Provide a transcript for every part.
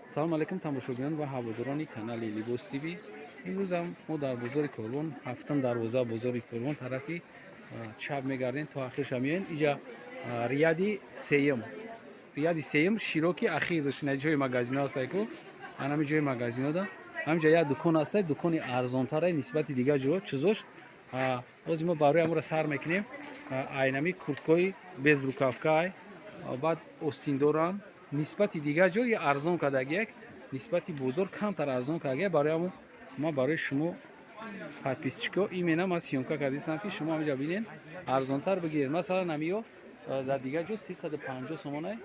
салом алейкум тамошобинон ва ҳаводорони канали Libos TV. имрӯз ҳам мо дар бозори Колон, ҳафтум дарвоза бозори Колон тарафи чап мегардем то ахирша меоем. Иҷа рияди сеюм широки ахир шина ҷои магазино ҳастай ку анами ҷои магазинода ҳамҷа як дукон ҳастай, дукони арзонтара нисбати дигар ҷо чизош. ҳозир мо барои амро сар мекунем. айнами курткои без рукавкай баъд остиндорам нисбати дигар ҷо арзон кардагиак, нисбати бозор камтар арзон кардагиак. барои ма барои шумо подписчико имена ман сёмка кардистам ки шумо ҳамҷа бинен арзонтар бигиред. масалан амиё дар дигар ҷо 350 сомонай,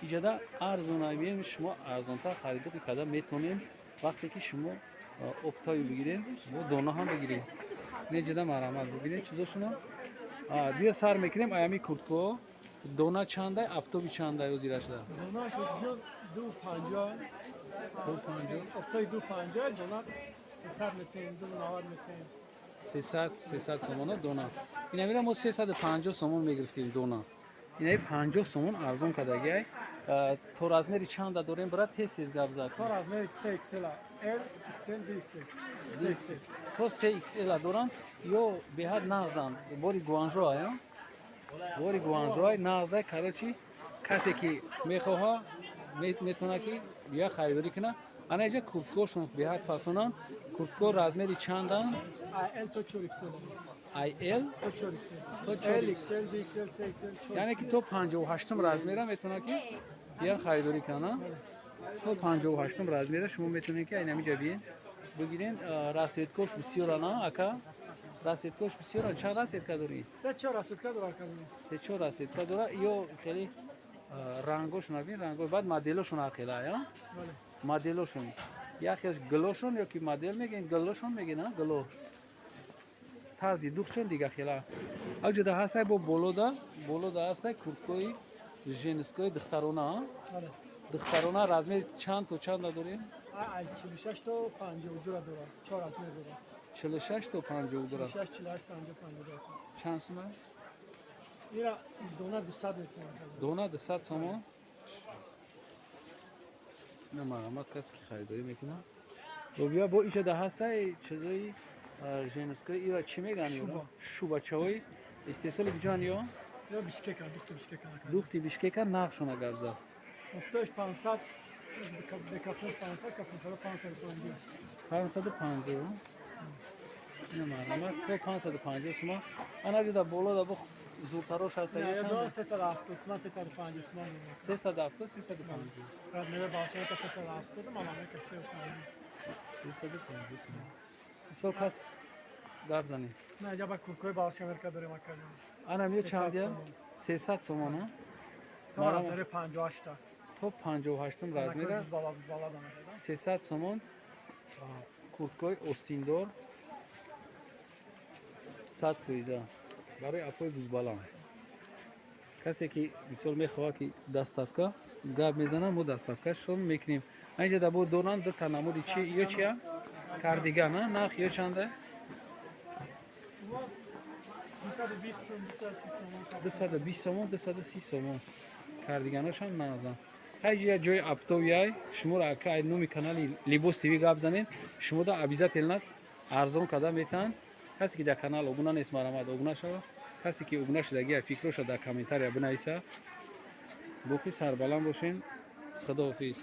иҷада арзонай меем шумо арзонтар харидори карда метонем. вақте ки шумо оптои бигиред бо дона ҳам бигиред, неҷада марамат бибинед чизошуно. биё сар мекунем. аями куртко дона чандай, аптоби чандай ҳозирашда? Донаш 250. 250. Оптои 250, дона 300 метен, 290 метен. 300 сомона дона. Инамира мо 350 сомон мегирифтем дона. Инаи 50 сомон арзон кардагиай. То размери чанда дорем брат тез гап зад. То размери 3XL, L, XL, DXL. 3XL. То 3XL дорам ё беҳад нағзан. Бори гуанжоа, я? Бори гуанжоа нағза карочи касе ки мехоҳа метона ки бия харидорӣ куна. Ана иҷа курткошон беҳад фасонан. Куртко размери чандан? IL то 4XL. IL То 4XL. то L, XL, DXL, 3XL. яъне ки то 58 размера метона ки бия харидорӣ кана. То 58 размера шумо метонед ки айнамиҷа биен бигирен. Расветкош бисёр ана ака. Расветкош бисёр ана. Чанд расветка дорӣ? 3-4 расветка дорад кадом. 3-4 расветка дора. ё хеле рангошон абин рангош баъд моделошон ахела я? Бале. Моделошон. Яхеш глошон ё ки модел мегин глошон мегин а глош. Тарзи духчон дига хела. Акҷода ҳастай бо болода ҳастай курткои женскои духтарона. Бале. Духтарона размери чанд то чанд дорем? IL 46 то 52 дорад. 4 размер дорад. 46 то 52 дорад. 46, 48, 50 дорад. Чанд сума? Ира дона 200 метен. Дона 200 сомон. на марамат кас ки харидорӣ мекуна. бо бо иҷада ҳастай чизои женскои ира чӣ меган? Шубачаҳои истеҳсоли биҷан ё? Ё Бишкека, духти Бишкека. духти Бишкека нақшона гап зад. Оптош 500, декафон 500, кафон 550. 550. на марамат то 550 сума. ана ҷода болода бо зуртарош ҳастай Я чанд? до 370, сма 350 сма. 370 350. Размер башаи 370, мамаме ка 350. 350 сума. мисол кас гап занед. Не, я ба куркои балшаверка дорем академ. ана миё чанд я? 300 сомон а? То размер 58 та. то 58 размера Бала 300 сомон. курткои остиндор 100 пойза барои апои бузбаланд. касе ки мисол мехоҳад ки даставка гап мезана, мо даставкашон мекунем. айҷада бо донан ду та намуди чи ё чия? Кардиган а? нах ё чанда? 220 сомон 230 сомон. кардиганошам назан. ҳайҷия ҷои аптовиай шуморо ака ай номи канали Libos TV гап занед, шумода обязателна арзон карда метаҳанд. касе ки дар канал обуна нест марамат обуна шава. касе ки обуна шудагия фикроша дар комментария бинависа. боқӣ сарбаланд бошен. худоҳофиз.